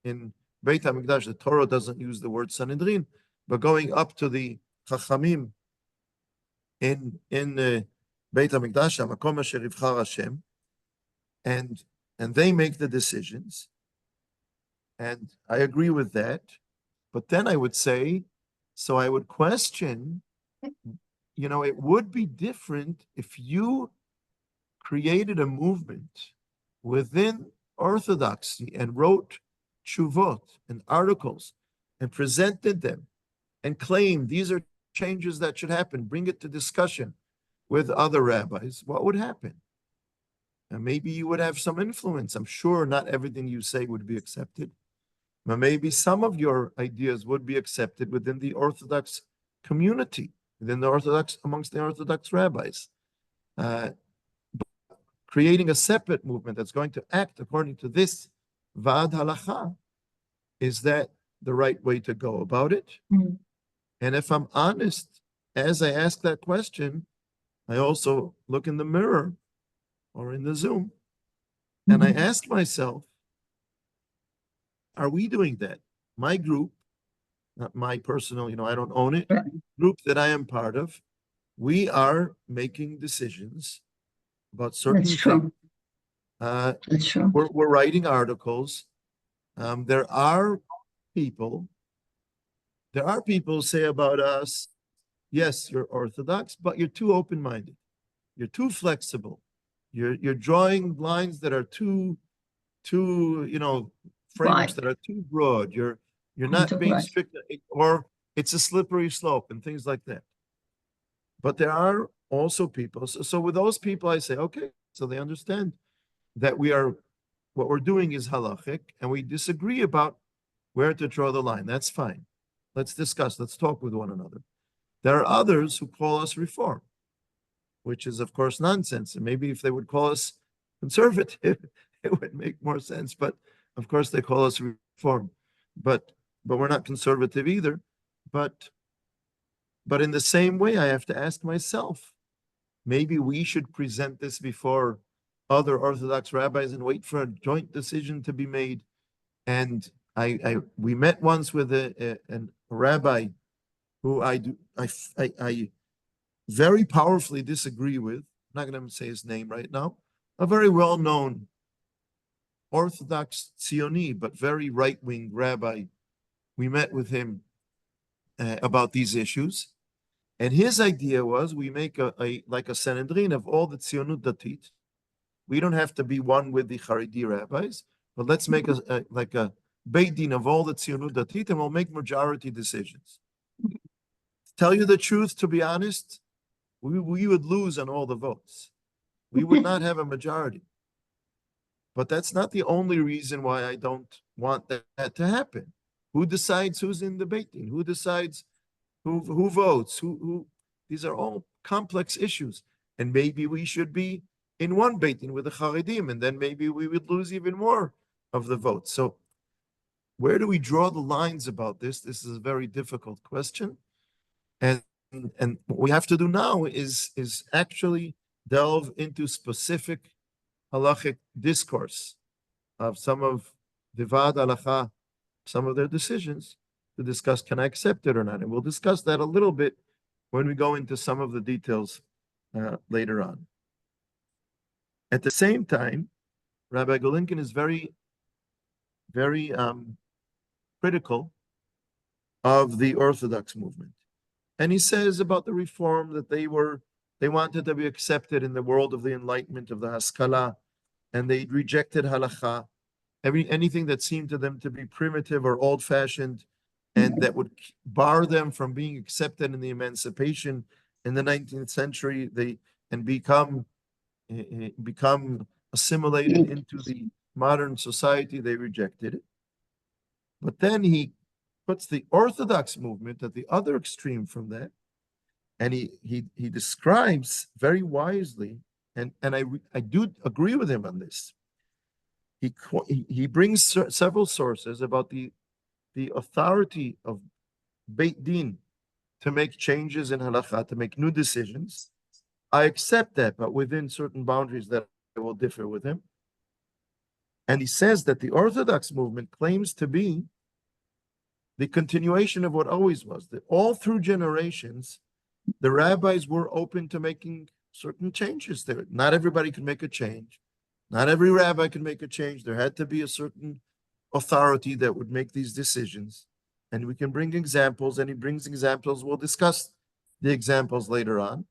in Beit HaMikdash. The Torah doesn't use the word Sanhedrin, but going up to the Chachamim in Beit HaMikdash, HaMakom Asher Yivchar Hashem, and they make the decisions. And I agree with that. But then I would say, so I would question, it would be different if you created a movement within Orthodoxy and wrote tshuvot and articles and presented them and claimed these are changes that should happen, bring it to discussion with other rabbis. What would happen? And maybe you would have some influence. I'm sure not everything you say would be accepted, but maybe some of your ideas would be accepted within the Orthodox community, amongst the Orthodox rabbis. Creating a separate movement that's going to act according to this Vad Halacha, is that the right way to go about it? Mm. And if I'm honest, as I ask that question, I also look in the mirror or in the Zoom, and I ask myself, are we doing that? My group, not my personal, I don't own it, Right. group that I am part of, we are making decisions about certain That's things. true. That's true. We're writing articles. There are people who say about us, yes, you're Orthodox, but you're too open-minded. You're too flexible. You're drawing lines that are too frameworks that are too broad. You're not being Right. strict, or it's a slippery slope and things like that. But there are also people. So with those people, I say, okay, so they understand that what we're doing is halachic, and we disagree about where to draw the line. That's fine. Let's discuss. Let's talk with one another. There are others who call us reform, which is, of course, nonsense. And maybe if they would call us conservative, it would make more sense. But of course, they call us reform. But we're not conservative either. But in the same way, I have to ask myself, maybe we should present this before other Orthodox rabbis and wait for a joint decision to be made. And we met once with a rabbi who I very powerfully disagree with. I'm not going to say his name right now. A very well-known Orthodox Zioni, but very right-wing rabbi. We met with him about these issues. And his idea was we make like a Sanhedrin of all the Tzionut Datit. We don't have to be one with the Haredi rabbis, but let's make like a Beit Din of all the Tzionut Datit, and we'll make majority decisions. To tell you the truth, to be honest, we would lose on all the votes. We would not have a majority. But that's not the only reason why I don't want that to happen. Who decides who's in the Beit Din? Who decides who votes? Who? These are all complex issues. And maybe we should be in one Beit Din with the Charedim, and then maybe we would lose even more of the votes. So where do we draw the lines about this? This is a very difficult question. And what we have to do now is actually delve into specific halachic discourse of some of the Vad Halacha, some of their decisions, to discuss, can I accept it or not? And we'll discuss that a little bit when we go into some of the details later on. At the same time, Rabbi Golinkin is very very critical of the Orthodox movement. And he says about the reform that they wanted to be accepted in the world of the enlightenment of the Haskalah, and they rejected halakha, anything that seemed to them to be primitive or old-fashioned, and that would bar them from being accepted in the emancipation in the 19th century, and become assimilated into the modern society. They rejected it. But then he puts the Orthodox movement at the other extreme from that, and he describes very wisely, and I do agree with him on this. He brings several sources about the authority of Beit Din to make changes in halakha, to make new decisions. I accept that, but within certain boundaries that I will differ with him. And he says that the Orthodox movement claims to be the continuation of what always was, that all through generations, the rabbis were open to making certain changes there. Not everybody could make a change. Not every rabbi could make a change. There had to be a certain authority that would make these decisions. And we can bring examples, and he brings examples. We'll discuss the examples later on.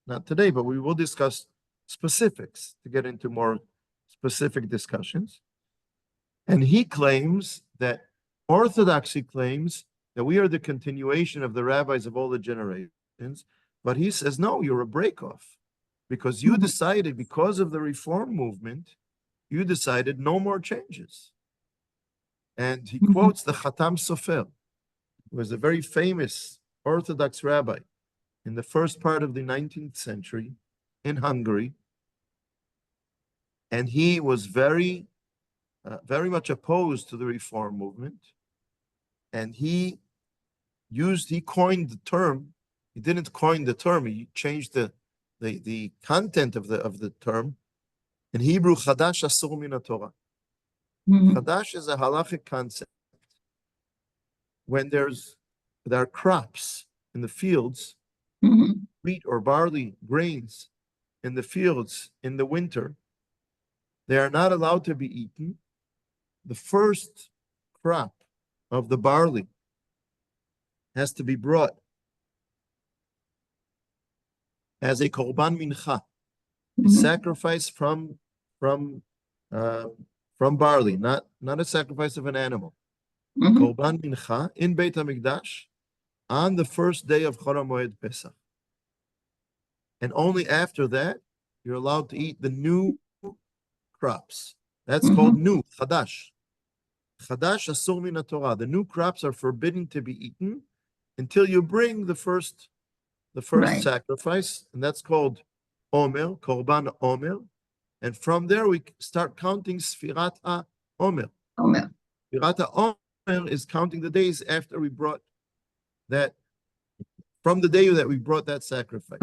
Not today, but we will discuss specifics to get into more specific discussions. And he claims that Orthodoxy claims that we are the continuation of the rabbis of all the generations, but he says, no, you're a break-off, because you decided, because of the reform movement, you decided no more changes. And he quotes the Khatam Sofer, who was a very famous Orthodox rabbi in the first part of the 19th century in Hungary. And he was very much opposed to the reform movement. And he coined the term. He didn't coin the term. He changed the content of the term. In Hebrew, Chadash Asur Min HaTorah. Chadash is a halachic concept. When there are crops in the fields, wheat or barley, grains in the fields in the winter, they are not allowed to be eaten. The first crop of the barley has to be brought as a korban mincha, a sacrifice from barley, not a sacrifice of an animal. Korban mincha in Beit HaMikdash on the first day of Chol HaMoed Pesach. And only after that, you're allowed to eat the new crops. That's called new, chadash. Chadash asur min HaTorah. The new crops are forbidden to be eaten until you bring the first sacrifice, and that's called Omer, Korban Omer. And from there, we start counting Sfirat HaOmer. Sfirat HaOmer is counting the days after we brought that, from the day that we brought that sacrifice.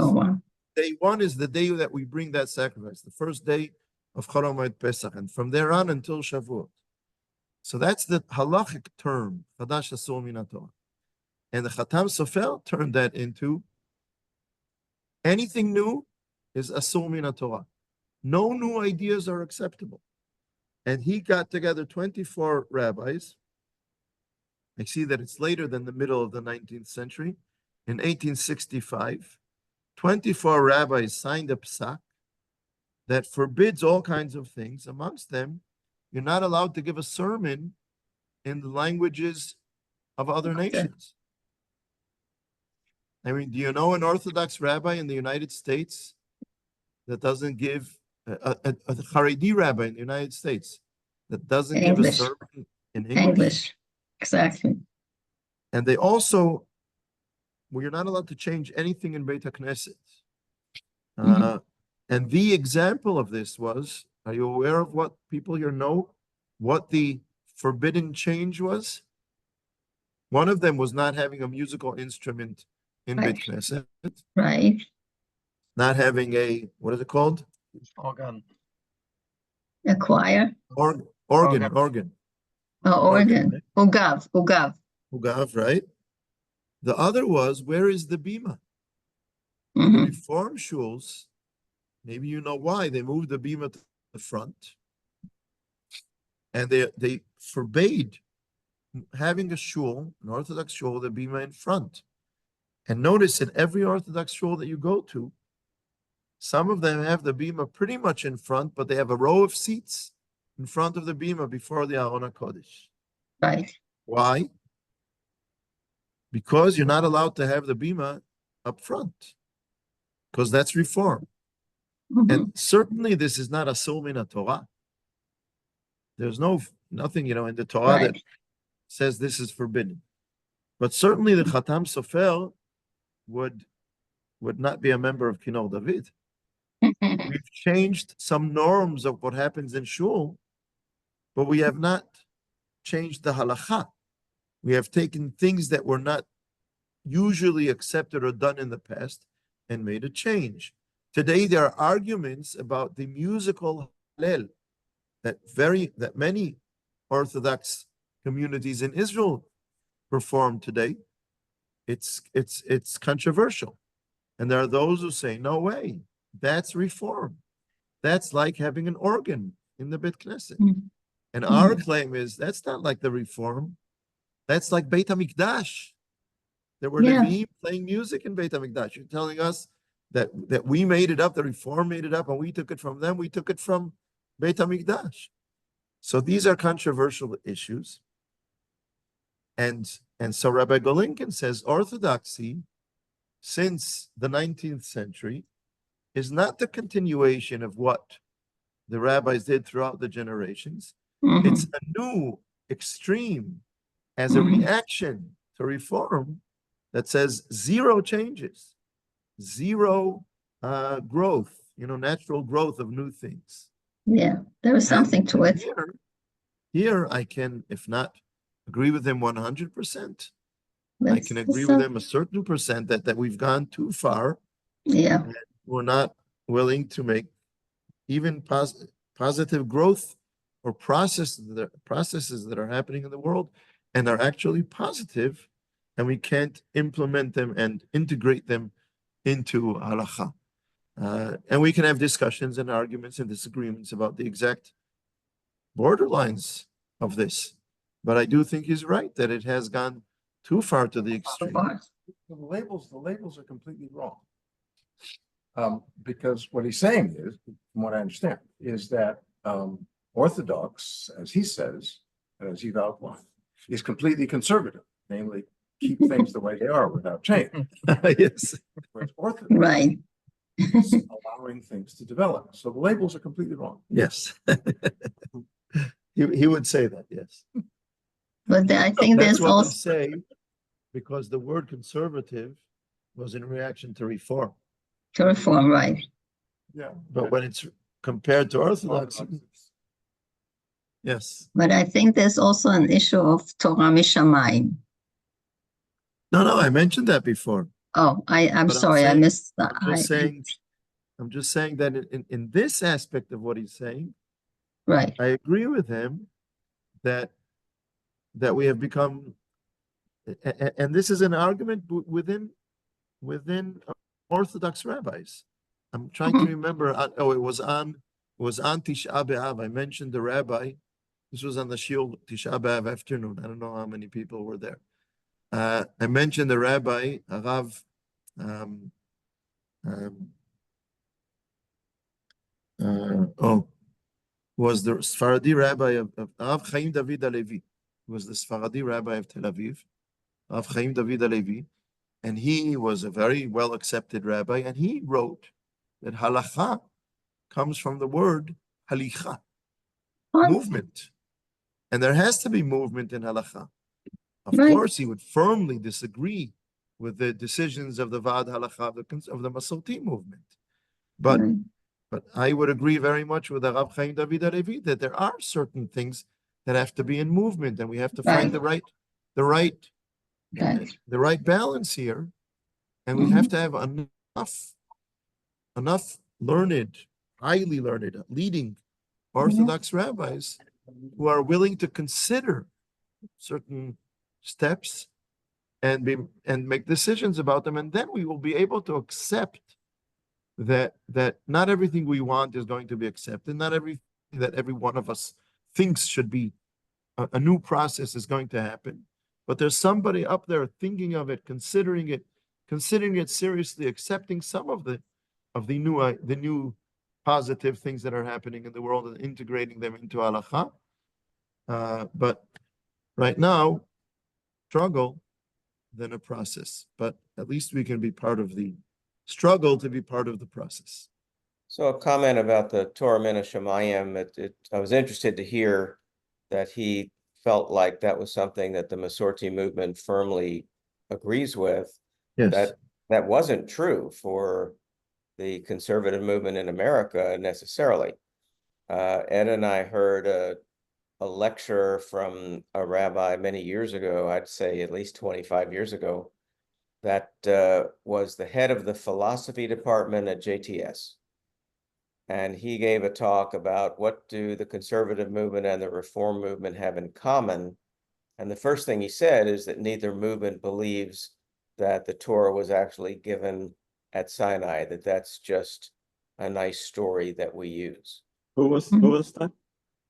Day one is the day that we bring that sacrifice, the first day of Chol HaMoed Pesach, and from there on until Shavuot. So that's the halachic term, Chadash Asur Min HaTorah. And the Khatam Sofer turned that into anything new is Asur Min HaTorah. No new ideas are acceptable. And he got together 24 rabbis. I see that it's later than the middle of the 19th century. In 1865, 24 rabbis signed a psak that forbids all kinds of things. Amongst them, you're not allowed to give a sermon in the languages of other nations. I mean, do you know an Orthodox rabbi in the United States that doesn't give, a Haredi rabbi in the United States that doesn't give a sermon in English? Exactly. And they also, well, you're not allowed to change anything in Beit HaKnesset. And the example of this was, are you aware of what people here know? What the forbidden change was? One of them was not having a musical instrument in Beit Knesset. Right. Not having a, what is it called? Organ. A choir. Organ. Oh, organ. Right? Ugav, right? The other was, where is the bima? Mm-hmm. The Reform shuls, maybe you know why, they moved the bima to the front. And they forbade having a shul, an Orthodox shul, the bima in front. And notice in every Orthodox shul that you go to, some of them have the bima pretty much in front, but they have a row of seats in front of the bima before the Aron HaKodesh. Right. Why? Because you're not allowed to have the bima up front, because that's reform. Mhm. And certainly this is not a asur min Torah. There's nothing, in the Torah that Right. says this is forbidden. But certainly the Khatam Sofer would not be a member of Kinor David. We've changed some norms of what happens in shul, but we have not changed the halacha. We have taken things that were not usually accepted or done in the past and made a change. Today there are arguments about the musical Hallel that many Orthodox communities in Israel perform today. It's controversial. And there are those who say, no way, that's reform. That's like having an organ in the Beit Knesset. Mhm. And our claim is that's not like the reform. That's like Beit HaMikdash. There were Yeah. Leviim playing music in Beit HaMikdash. You're telling us that we made it up, the reform made it up, and we took it from them. We took it from Beit HaMikdash. So these are controversial issues. And so Rabbi Golinkin says Orthodoxy, since the 19th century, is not the continuation of what the rabbis did throughout the generations. Mhm. It's a new extreme as a Mhm. reaction to reform that says zero changes, zero growth, natural growth of new things. Yeah, there is something to And it. Here I can, if not agree with him 100%, I That's can the agree with stuff. him a certain percent that we've gone too far. Yeah. We're not willing to make even positive growth or processes that are happening in the world and are actually positive, and we can't implement them and integrate them into halacha. And we can have discussions and arguments and disagreements about the exact borderlines of this. But I do think he's right that it has gone too far to the extreme. The labels are completely wrong. Because what he's saying is, from what I understand, is that Orthodox, as he says, and as you've outlined, is completely conservative, namely keep things the way they are without change. Yes. Whereas Orthodox Right. is allowing things to develop. So the labels are completely wrong. Yes. He would say that, yes. But I think That's there's what they also say, because the word conservative was in reaction to reform. to reform, right? Yeah. But when it's compared to Orthodoxy, yes. But I think there's also an issue of Torah Mishamayim. No, I mentioned that before. Oh, I'm But I'm sorry, I saying- missed that. I'm just saying that in this aspect of what he's saying, Right. I agree with him that we have become, and this is an argument within Orthodox rabbis. I'm trying to remember. It was on Tisha B'Av. I mentioned the rabbi. This was on the Shiur Tisha B'Av afternoon. I don't know how many people were there. I mentioned the rabbi Rav. Was the Sephardi rabbi of Rav Chaim David Halevi. Was the Sephardi rabbi of Tel Aviv, Rav Chaim David Halevi, and he was a very well accepted rabbi, and he wrote that halacha comes from the word halicha, movement, and there has to be movement in halacha. Of Right. course, he would firmly disagree with the decisions of the Vad Halacha of the Masorti movement, but Right. But I would agree very much with the Rav Chaim David Halevi that there are certain things that have to be in movement, and we have to find Right. the Right. balance here, and we have to have enough learned, highly learned, leading Orthodox rabbis who are willing to consider certain steps and make decisions about them, and then we will be able to accept that not everything we want is going to be accepted, not everything that every one of us thinks should be a new process is going to happen, but there's somebody up there thinking of it, considering it seriously, accepting some of the new positive things that are happening in the world and integrating them into halacha. But right now, struggle than a process. But at least we can be part of the struggle to be part of the process. So a comment about the Torah Min Shemayim, I was interested to hear that he felt like that was something that the Masorti movement firmly agrees with. Yes. That wasn't true for the conservative movement in America necessarily. Ed and I heard a lecture from a rabbi many years ago, I'd say at least 25 years ago, that was the head of the philosophy department at JTS. And he gave a talk about what do the conservative movement and the reform movement have in common. And the first thing he said is that neither movement believes that the Torah was actually given at Sinai, that's just a nice story that we use. Who was that?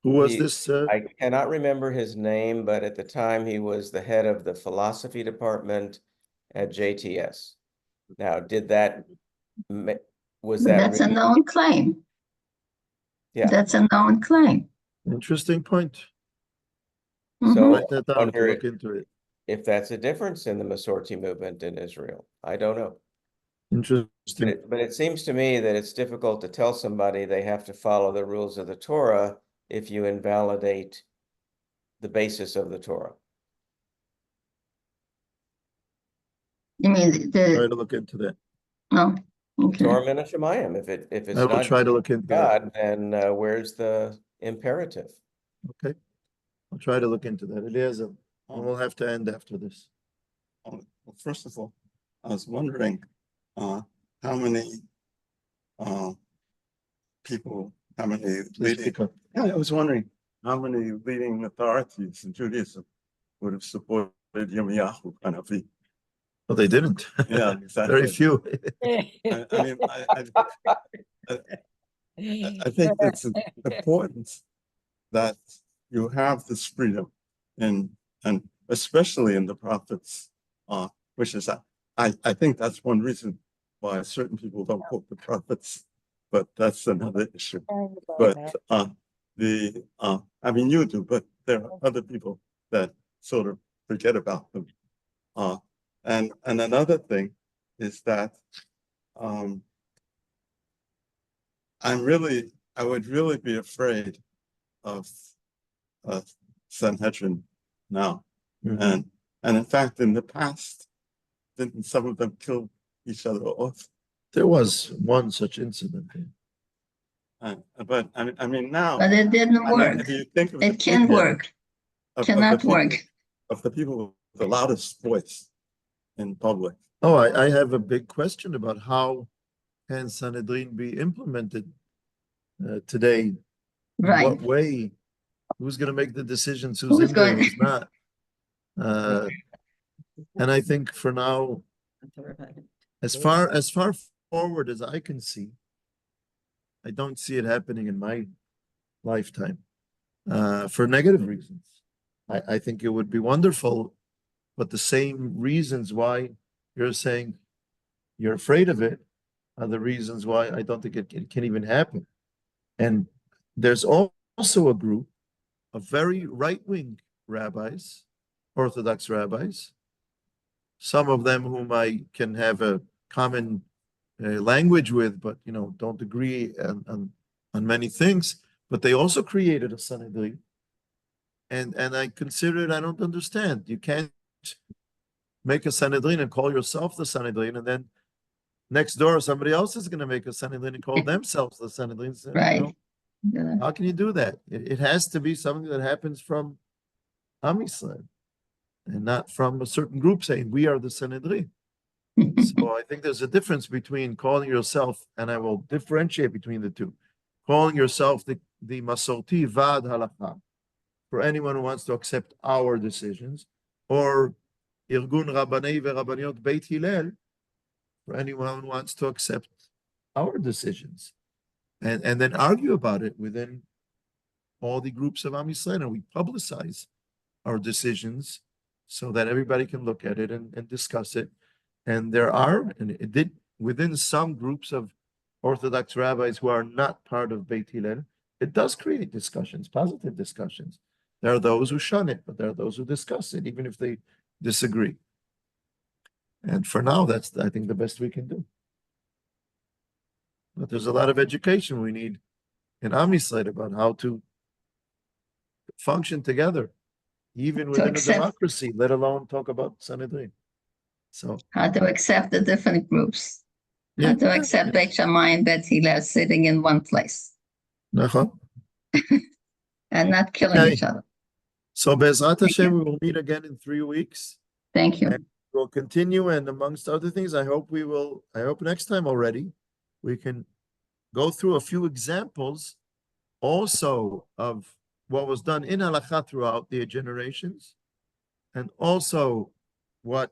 Who was this? I cannot remember his name, but at the time he was the head of the philosophy department at JTS. Now, was that That's a really? known claim. Yeah. That's a known claim. Interesting point. So Write that down to wonder look into it. if that's a difference in the Masorti movement in Israel. I don't know. Interesting. But it seems to me that it's difficult to tell somebody they have to follow the rules of the Torah if you invalidate the basis of the Torah. You mean Try the, to look into that. oh, okay. Torah Min Shemayim. If it's I will not try to look into that. God, then where's the imperative? Okay. I'll try to look into that. Eliezer, we'll have to end after this. Well, first of all, I was wondering how many people, how many Please leading, speak up. yeah, I was wondering how many leading authorities in Judaism would have supported Yirmiyahu Hanavi. Well, they didn't. Yeah, exactly. Very few. I mean, I think it's important that you have this freedom and especially in the prophets, which is I think that's one reason why certain people don't quote the prophets, but that's another issue. But I mean you do, but there are other people that sort of forget about them. And another thing is that I would really be afraid of Sanhedrin now. Mhm. And in fact, in the past, didn't some of them kill each other off? There was one such incident. But I mean now, But it didn't I mean, work. if you think of It can work, cannot work. of the people with the loudest voice in public. Oh, I have a big question about how can Sanhedrin be implemented today? In Right. what way? Who's going to make the decisions? Who's Who's in there? going- Who's not? And I think for now, as far forward as I can see, I don't see it happening in my lifetime for negative reasons. I think it would be wonderful, but the same reasons why you're saying you're afraid of it are the reasons why I don't think it can even happen. And there's also a group of very right-wing rabbis, Orthodox rabbis, some of them whom I can have a common language with, but don't agree on many things. But they also created a Sanhedrin, and I consider it. I don't understand. You can't make a Sanhedrin and call yourself the Sanhedrin, and then next door somebody else is going to make a Sanhedrin and call themselves the Sanhedrin. Right. Yeah. How can you do that? It has to be something that happens from Am Yisrael and not from a certain group saying we are the Sanhedrin. So I think there's a difference between calling yourself, and I will differentiate between the two, calling yourself the Masorti Vad Halacha, for anyone who wants to accept our decisions, or Irgun Rabbanei veRabbaniot Beit Hillel, for anyone who wants to accept our decisions, and then argue about it within all the groups of Am Yisrael, and we publicize our decisions so that everybody can look at it and discuss it. And there are, and it did, within some groups of Orthodox rabbis who are not part of Beit Hillel, it does create discussions, positive discussions. There are those who shun it, but there are those who discuss it, even if they disagree. And for now, that's, I think, the best we can do. But there's a lot of education we need in Am Yisrael about how to function together, even within a accept- democracy, let alone talk about Sanhedrin. So, How to accept the different groups. How yeah. to accept Beit Shammai and Beit Hillel sitting in one place Nachon. and not killing Okay. each other. So Be'ezrat Thank Hashem, you. we will meet again in 3 weeks. Thank you. We'll continue, and amongst other things, I hope next time already, we can go through a few examples also of what was done in halakha throughout the generations, and also what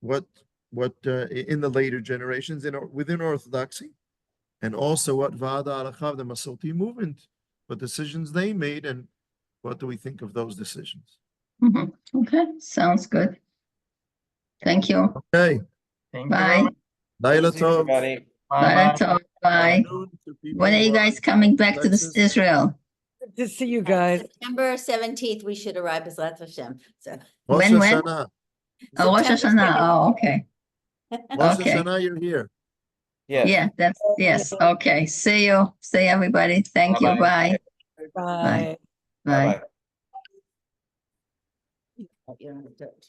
in the later generations within Orthodoxy, and also what Vada halakha, the Masorti movement, what decisions they made, and what do we think of those decisions? Mhm. Okay, sounds good. Thank you. Okay, Bye. Laila See you, Tov. everybody. Bye. Bye. Afternoon to people When are you who guys coming back to this Texas. Israel? Good to see you guys. September 17th, we should arrive as Hashem. So. Rosh When? Hashanah. Oh, Rosh September Hashanah. Oh, okay. Rosh Okay. Hashanah, you're here. Yes. Yeah, yes. Okay. See you. See everybody. Thank you. Bye. Bye. Bye. Bye-bye. You're on the dirt.